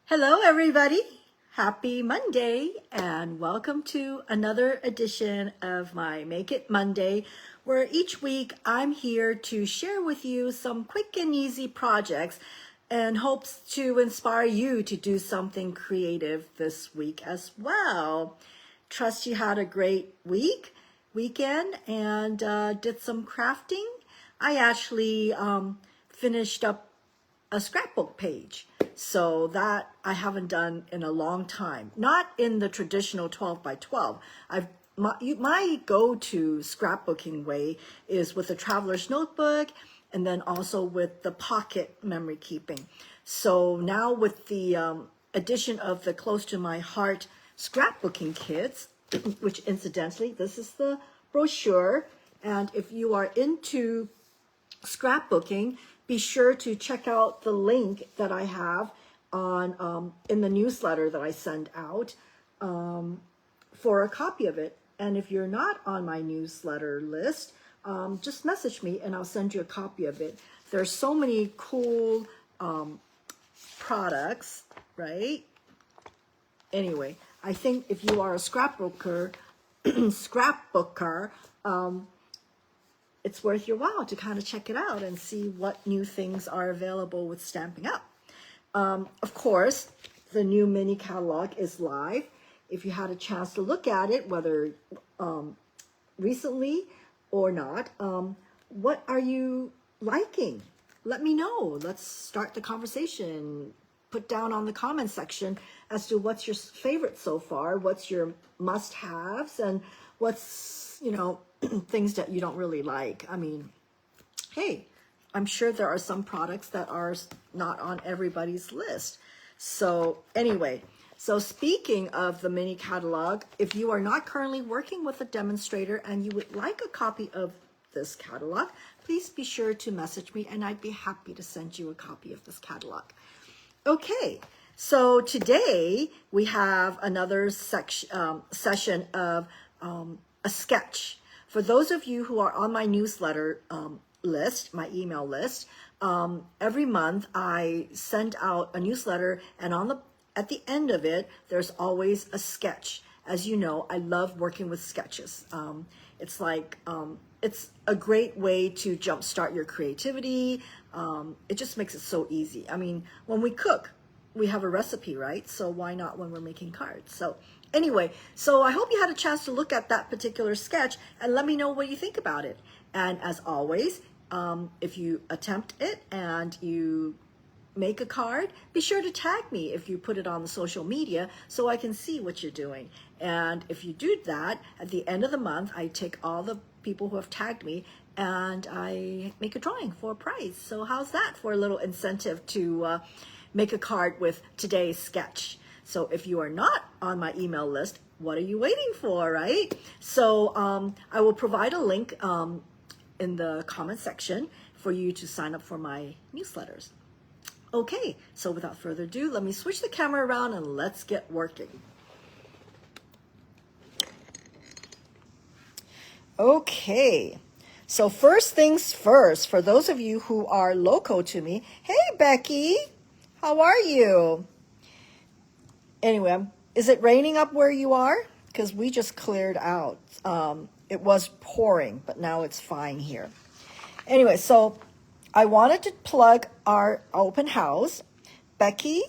Hello, everybody. Happy Monday, and welcome to another edition of my Make It Monday, where each week I'm here to share with you some quick and easy projects and hopes to inspire you to do something creative this week as well. Trust you had a great weekend, and did some crafting. I actually finished up a scrapbook page. So that I haven't done in a long time. Not in the traditional 12 by 12. My go-to scrapbooking way is with the traveler's notebook and then also with the pocket memory keeping. So now with the addition of the Close to My Heart scrapbooking kits, which incidentally, this is the brochure. And if you are into scrapbooking, be sure to check out the link that I have on in the newsletter that I send out for a copy of it. And if you're not on my newsletter list, just message me and I'll send you a copy of it. There's so many cool products, right? Anyway, I think if you are a scrapbooker, it's worth your while to kind of check it out and see what new things are available with Stampin' Up. Of course, the new mini catalog is live. If you had a chance to look at it, whether recently or not, what are you liking? Let me know. Let's start the conversation. Put down on the comment section as to what's your favorite so far, what's your must-haves, and what's, things that you don't really like. I mean, hey, I'm sure there are some products that are not on everybody's list. So anyway, so speaking of the mini catalog, if you are not currently working with a demonstrator and you would like a copy of this catalog, please be sure to message me and I'd be happy to send you a copy of this catalog. Okay, so today we have another session of a sketch. For those of you who are on my newsletter list, my email list, every month I send out a newsletter, and at the end of it, there's always a sketch. As you know, I love working with sketches. It's like it's a great way to jumpstart your creativity. It just makes it so easy. I mean, when we cook, we have a recipe, right? So why not when we're making cards? So anyway, so I hope you had a chance to look at that particular sketch and let me know what you think about it. And as always, if you attempt it and you make a card, be sure to tag me if you put it on the social media so I can see what you're doing. And if you do that, at the end of the month, I take all the people who have tagged me and I make a drawing for a prize. So how's that for a little incentive to make a card with today's sketch? So if you are not on my email list, what are you waiting for, right? So I will provide a link in the comment section for you to sign up for my newsletters. Okay, so without further ado, let me switch the camera around and let's get working. Okay, so first things first, for those of you who are local to me, hey Becky, how are you? Anyway, is it raining up where you are? Because we just cleared out. It was pouring, but now it's fine here. Anyway, so I wanted to plug our open house. Becky,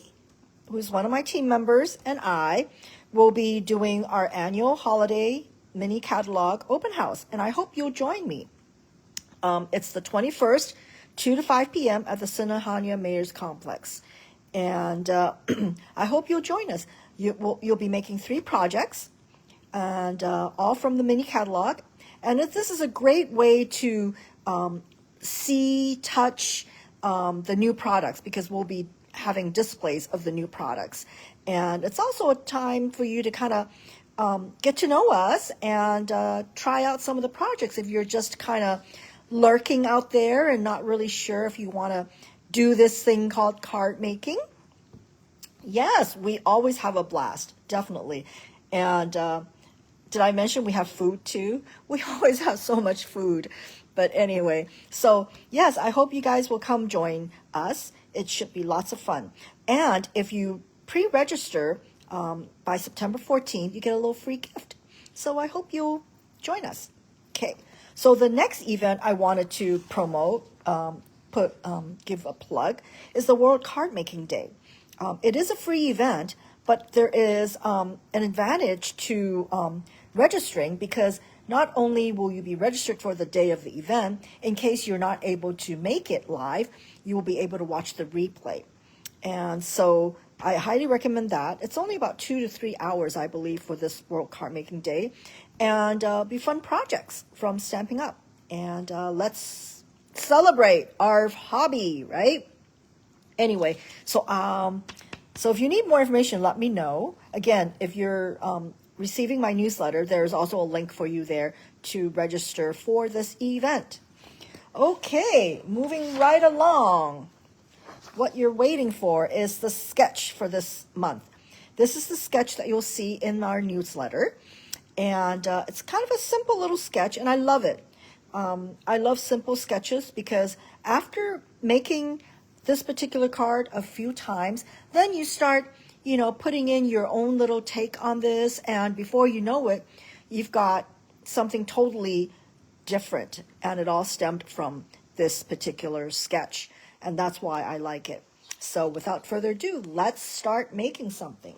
who's one of my team members, and I will be doing our annual holiday mini catalog open house, and I hope you'll join me. It's the 21st, 2 to 5 p.m. at the Sinahania Mayor's Complex. And I hope you'll join us. You'll be making 3 projects, and all from the mini catalog. And this is a great way to see, touch the new products, because we'll be having displays of the new products. And it's also a time for you to kind of get to know us and try out some of the projects if you're just kind of lurking out there and not really sure if you want to do this thing called card making. Yes, we always have a blast, definitely. And did I mention we have food too? We always have so much food. But anyway, so yes, I hope you guys will come join us. It should be lots of fun. And if you pre-register by September 14th, you get a little free gift. So I hope you'll join us. Okay, so the next event I wanted to promote, give a plug, is the World Card Making Day. It is a free event, but there is an advantage to registering, because not only will you be registered for the day of the event, in case you're not able to make it live, you will be able to watch the replay. And so I highly recommend that. It's only about 2 to 3 hours, I believe, for this World Card Making Day. And be fun projects from Stampin' Up. And let's celebrate our hobby, right? Anyway, so if you need more information, let me know. Again, if you're receiving my newsletter, there's also a link for you there to register for this event. Okay, moving right along. What you're waiting for is the sketch for this month. This is the sketch that you'll see in our newsletter. And it's kind of a simple little sketch, and I love it. I love simple sketches because after making this particular card a few times, then you start, putting in your own little take on this, and before you know it, you've got something totally different, and it all stemmed from this particular sketch, and that's why I like it. So without further ado, let's start making something.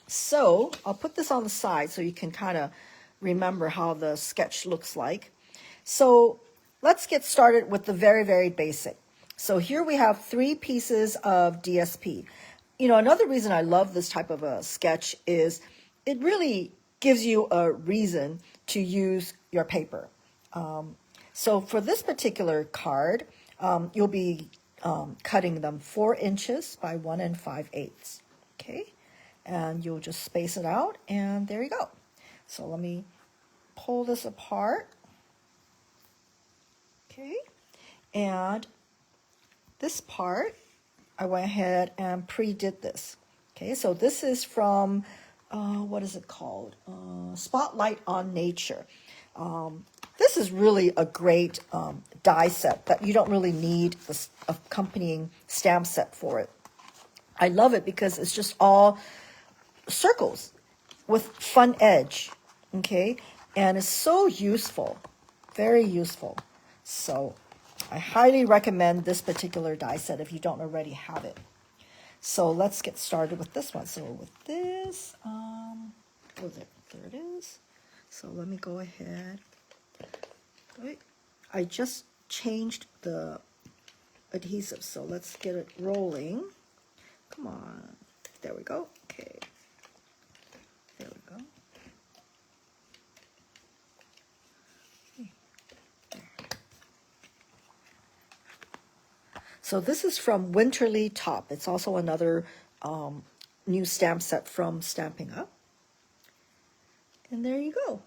So I'll put this on the side so you can kind of remember how the sketch looks like. So let's get started with the very, very basic. So here we have 3 pieces of DSP. Another reason I love this type of a sketch is it really gives you a reason to use your paper. So for this particular card, you'll be cutting them 4 inches by 1 5/8. Okay, and you'll just space it out, and there you go. So let me pull this apart. Okay, and this part, I went ahead and pre-did this. Okay, so this is from, what is it called? Spotlight on Nature. This is really a great die set that you don't really need the accompanying stamp set for it. I love it because it's just all circles with fun edge, okay? And it's so useful, very useful. So I highly recommend this particular die set if you don't already have it. So let's get started with this one. So with this, there it is. So let me go ahead. Wait, I just changed the adhesive, so let's get it rolling. Come on. There we go. Okay. There we go. So this is from Winterly Top. It's also another new stamp set from Stampin' Up. And there you go.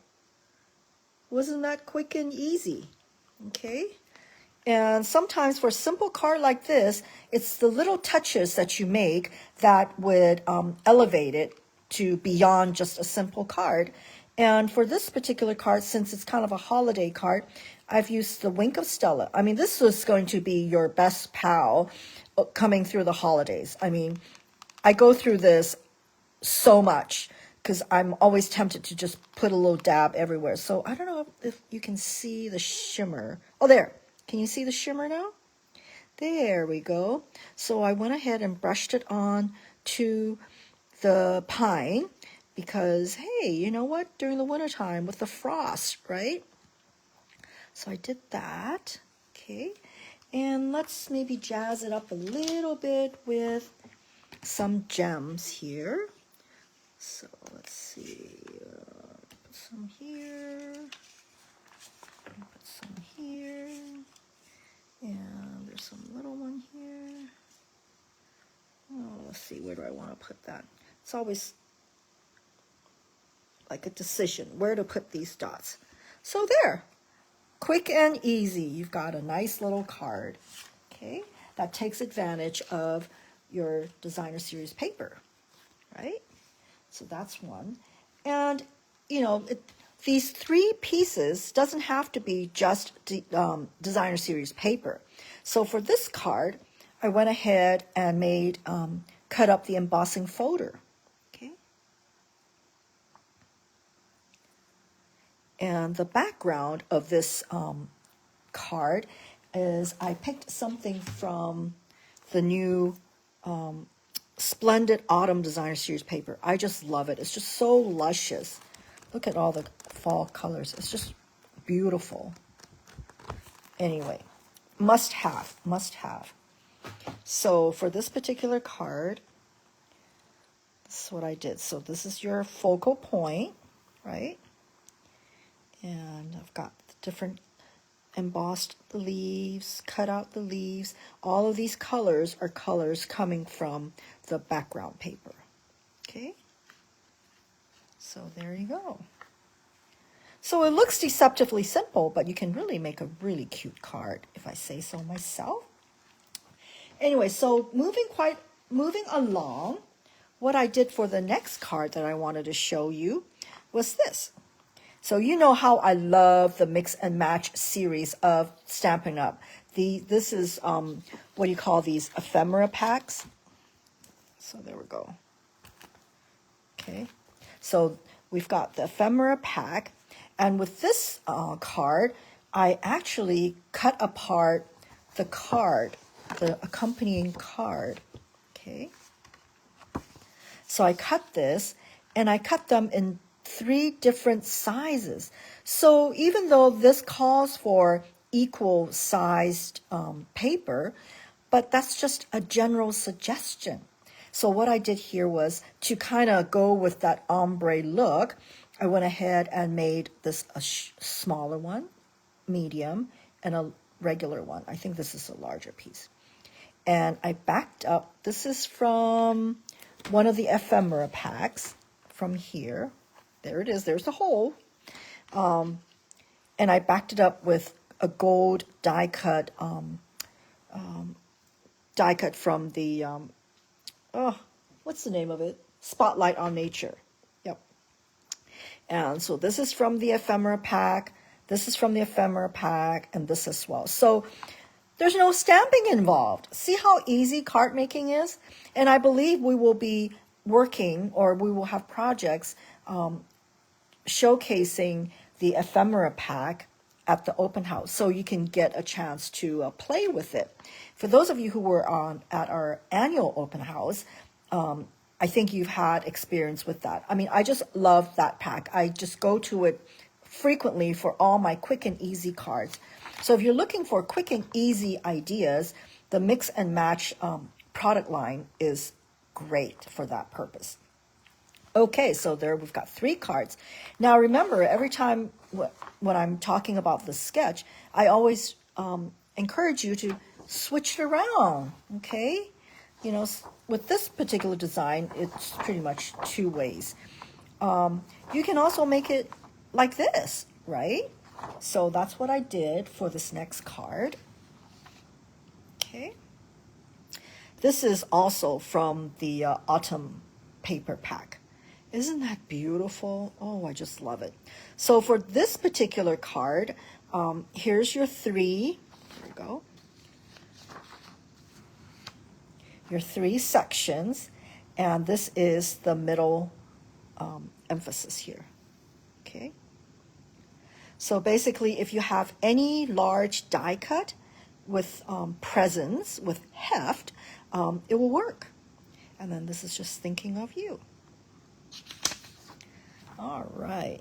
Wasn't that quick and easy? Okay. And sometimes for a simple card like this, it's the little touches that you make that would elevate it to beyond just a simple card. And for this particular card, since it's kind of a holiday card, I've used the Wink of Stella. I mean, this is going to be your best pal coming through the holidays. I mean, I go through this so much because I'm always tempted to just put a little dab everywhere. So I don't know if you can see the shimmer. Oh, there. Can you see the shimmer now? There we go. So I went ahead and brushed it on to the pine because, hey, you know what? During the wintertime with the frost, right? So I did that. Okay. And let's maybe jazz it up a little bit with some gems here. So let's see. Put some here. Put some here. And there's some little one here. Oh, let's see, where do I want to put that? It's always like a decision where to put these dots. So there, quick and easy. You've got a nice little card, okay? That takes advantage of your designer series paper, right? So that's one. And, these 3 pieces doesn't have to be just designer series paper. So for this card, I went ahead and made cut up the embossing folder. Okay. And the background of this card is I picked something from the new Splendid Autumn Designer Series paper. I just love it. It's just so luscious. Look at all the fall colors. It's just beautiful. Anyway, must have, must have. So for this particular card, this is what I did. So this is your focal point, right? And I've got the different embossed leaves, cut out the leaves. All of these colors are colors coming from the background paper. Okay? So there you go. So it looks deceptively simple, but you can really make a really cute card, if I say so myself. Anyway, so moving along, what I did for the next card that I wanted to show you was this. So you know how I love the Mix and Match series of Stampin' Up. This is, what do you call these, ephemera packs? So there we go. Okay, so we've got the ephemera pack. And with this card, I actually cut apart the card, the accompanying card. Okay, so I cut this, and I cut them in 3 different sizes. So even though this calls for equal sized paper, but that's just a general suggestion. So what I did here was to kind of go with that ombre look, I went ahead and made this a smaller one, medium, and a regular one. I think this is a larger piece. And I backed up. This is from one of the ephemera packs from here. There it is. There's the hole. And I backed it up with a gold die cut from the, what's the name of it? Spotlight on Nature. Yep. And so this is from the ephemera pack. This is from the ephemera pack, and this as well. So there's no stamping involved. See how easy card making is? And I believe we will be working, or we will have projects showcasing the ephemera pack at the open house, so you can get a chance to play with it. For those of you who were at our annual open house, I think you've had experience with that. I mean, I just love that pack. I just go to it frequently for all my quick and easy cards. So if you're looking for quick and easy ideas, the Mix and Match product line is great for that purpose. Okay, so there we've got 3 cards. Now remember, every time when I'm talking about the sketch, I always encourage you to switch it around, okay? You know, with this particular design, it's pretty much 2 ways. You can also make it like this, right? So that's what I did for this next card. Okay. This is also from the Autumn paper pack. Isn't that beautiful? Oh, I just love it. So for this particular card, here's your 3. There we go. Your 3 sections, and this is the middle emphasis here. Okay. So basically, if you have any large die cut with presence, with heft, it will work. And then this is just thinking of you. All right.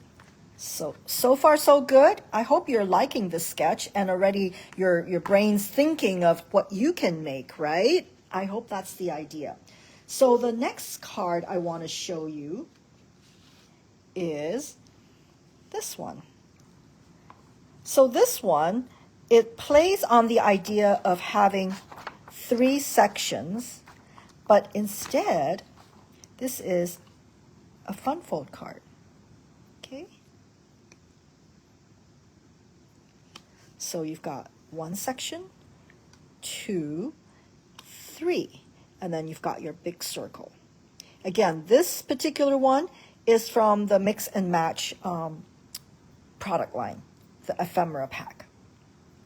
So far so good. I hope you're liking this sketch and already your brain's thinking of what you can make, right? I hope that's the idea. So the next card I want to show you is this one. So this one, it plays on the idea of having 3 sections, but instead, this is a fun fold card. Okay. So you've got 1 section, 2, 3, and then you've got your big circle. Again, this particular one is from the Mix and Match product line, the ephemera pack.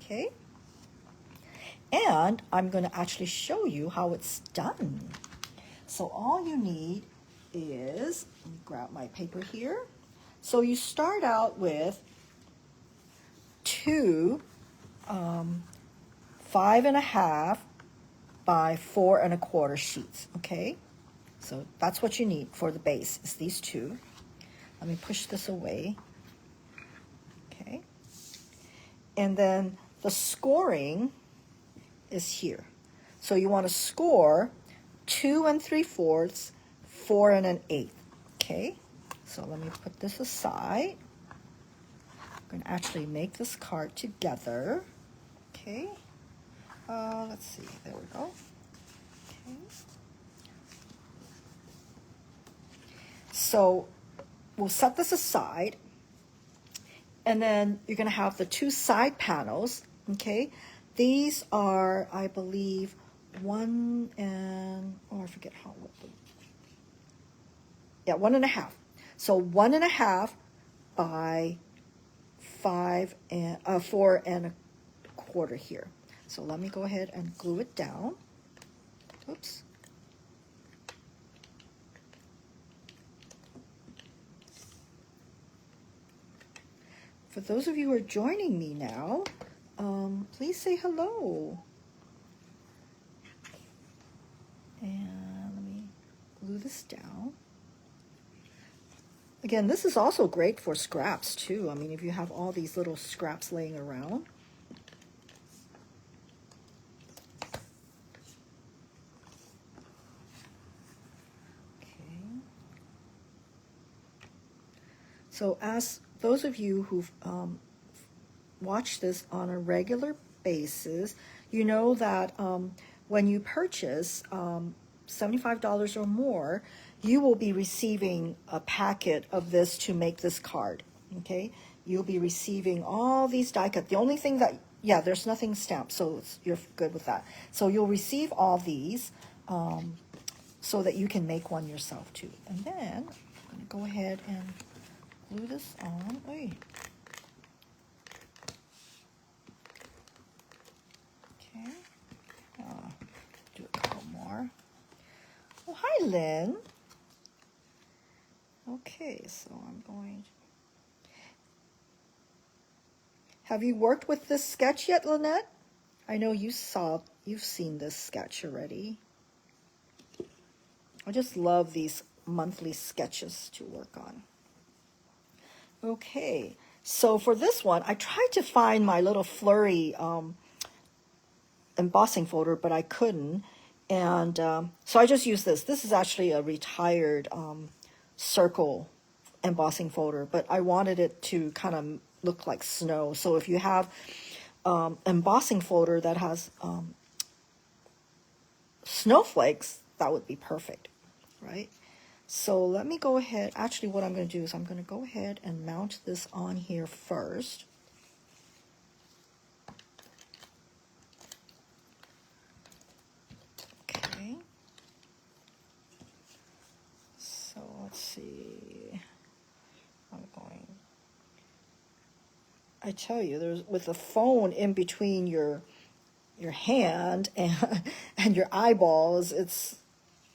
Okay. And I'm going to actually show you how it's done. So all you need is, let me grab my paper here. So you start out with two 5.5 by 4.25 sheets, okay? So that's what you need for the base, is these two. Let me push this away, okay? And then the scoring is here. So you want to score 2 3/4, 4 1/8, okay? So let me put this aside. I'm going to actually make this card together, okay? Let's see, there we go. Okay. So we'll set this aside, and then you're going to have the two side panels, okay? These are, I believe, 1 and, oh, I forget how, yeah, 1.5. So 1.5 by 4.25 here. So let me go ahead and glue it down. Oops. For those of you who are joining me now, please say hello. And let me glue this down. Again, this is also great for scraps too. I mean, if you have all these little scraps laying around. Okay. So as those of you who've watched this on a regular basis, you know that when you purchase $75 or more, you will be receiving a packet of this to make this card, okay? You'll be receiving all these die cut. The only thing that, yeah, there's nothing stamped, so you're good with that. So you'll receive all these so that you can make one yourself too. And then I'm going to go ahead and glue this on. Oy. Okay. Do a couple more. Oh, hi, Lynn. Okay, so I'm going to... Have you worked with this sketch yet, Lynette? I know you've seen this sketch already. I just love these monthly sketches to work on. Okay, so for this one, I tried to find my little Flurry embossing folder, but I couldn't. And so I just used this. This is actually a retired circle embossing folder, but I wanted it to kind of look like snow. So if you have embossing folder that has snowflakes, that would be perfect, right? So let me go ahead. Actually, what I'm going to do is I'm going to go ahead and mount this on here first. Okay. So let's see. I tell you, there's with the phone in between your hand and your eyeballs, it's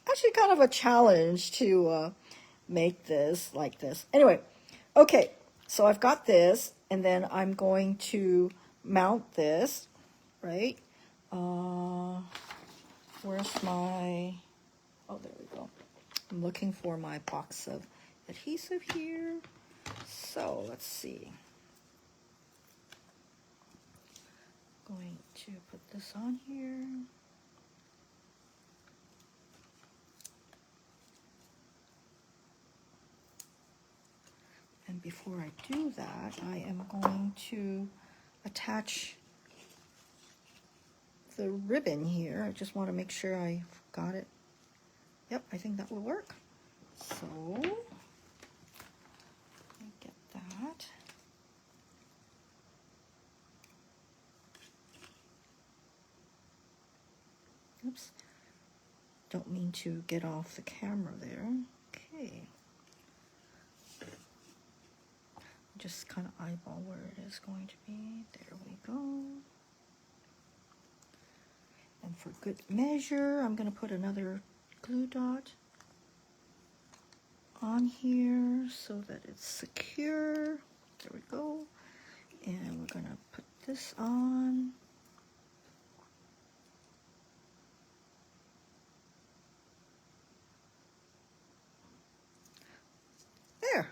actually kind of a challenge to make this like this. Anyway, okay, so I've got this, and then I'm going to mount this, right? Where's my, oh, there we go. I'm looking for my box of adhesive here. So let's see. Going to put this on here. And before I do that, I am going to attach the ribbon here. I just want to make sure I got it. Yep, I think that will work. So, let me get that. Oops. Don't mean to get off the camera there. Okay. Just kind of eyeball where it is going to be. There we go. And for good measure, I'm going to put another glue dot on here so that it's secure. There we go. And we're gonna put this on. There.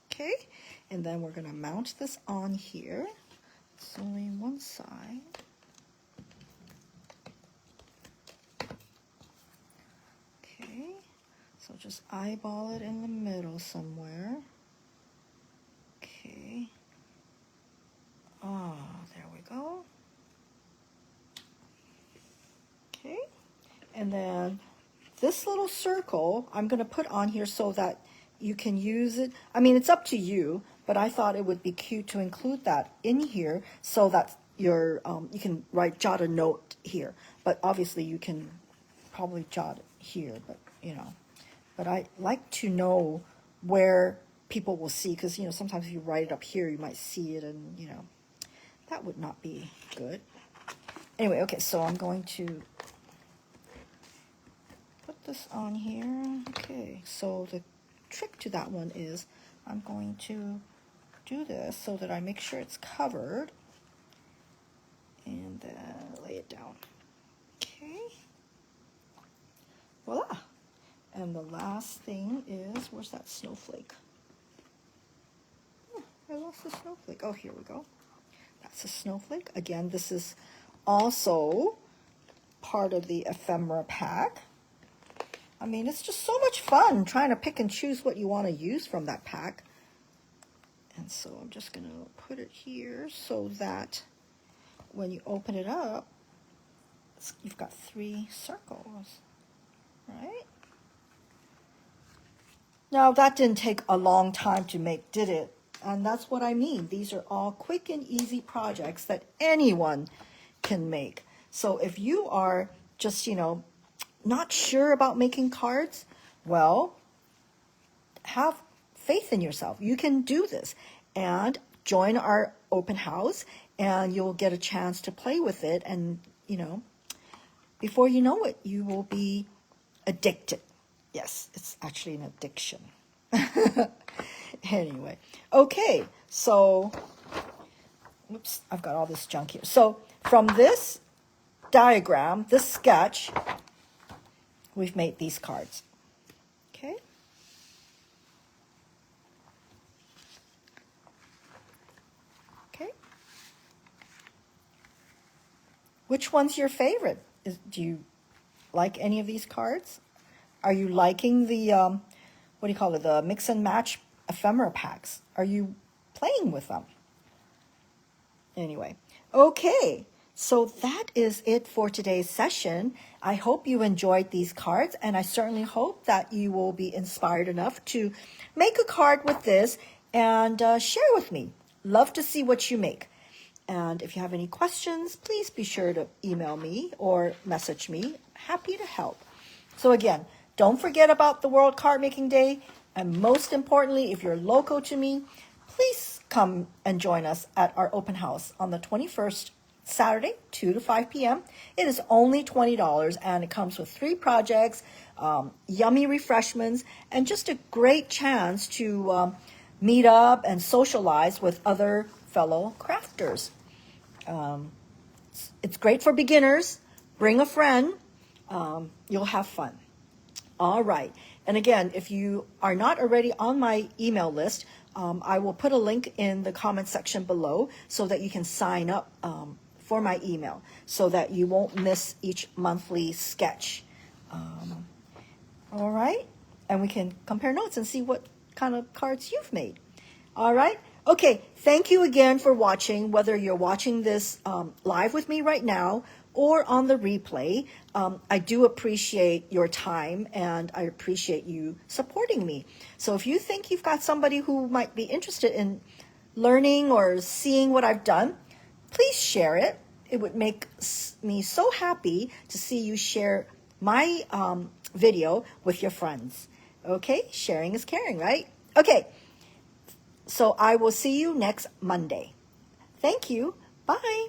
Okay, and then we're gonna mount this on here. It's only one side. Okay, so just eyeball it in the middle somewhere. Okay. Ah, there we go. Okay, and then this little circle I'm going to put on here so that you can use it. I mean, it's up to you, but I thought it would be cute to include that in here so that your you can jot a note here. But obviously you can probably jot it here, but you know. But I like to know where people will see, because you know sometimes if you write it up here, you might see it, and you know that would not be good. Anyway, okay, so I'm going to put this on here. Okay, so the trick to that one is I'm going to do this so that I make sure it's covered and then lay it down. Okay, voila. And the last thing is, where's that snowflake? Oh, I lost the snowflake. Oh, here we go. That's a snowflake. Again, this is also part of the ephemera pack. I mean, it's just so much fun trying to pick and choose what you want to use from that pack. And so I'm just going to put it here so that when you open it up, you've got 3 circles, right? Now, that didn't take a long time to make, did it? And that's what I mean. These are all quick and easy projects that anyone can make. So if you are just, you know, not sure about making cards, well, have faith in yourself. You can do this and join our open house and you'll get a chance to play with it. And, you know, before you know it, you will be addicted. Yes, it's actually an addiction. Anyway, okay, so, oops, I've got all this junk here. So from this diagram, this sketch, we've made these cards. Okay. Okay. Which one's your favorite? Do you like any of these cards? Are you liking the, what do you call it, the mix and match ephemera packs? Are you playing with them? Anyway, okay, so that is it for today's session. I hope you enjoyed these cards, and I certainly hope that you will be inspired enough to make a card with this and share with me. Love to see what you make. And if you have any questions, please be sure to email me or message me. Happy to help. So again, don't forget about the World Card Making Day. And most importantly, if you're local to me, please come and join us at our open house on the 21st, Saturday, 2 to 5 p.m. It is only $20, and it comes with 3 projects, yummy refreshments, and just a great chance to meet up and socialize with other fellow crafters. It's great for beginners. Bring a friend. You'll have fun. All right. And again, if you are not already on my email list, I will put a link in the comment section below so that you can sign up for my email so that you won't miss each monthly sketch. All right. And we can compare notes and see what kind of cards you've made. All right. Okay. Thank you again for watching, whether you're watching this live with me right now or on the replay. I do appreciate your time, and I appreciate you supporting me. So if you think you've got somebody who might be interested in learning or seeing what I've done, please share it. It would make me so happy to see you share my video with your friends. Okay, sharing is caring, right? Okay, so I will see you next Monday. Thank you. Bye.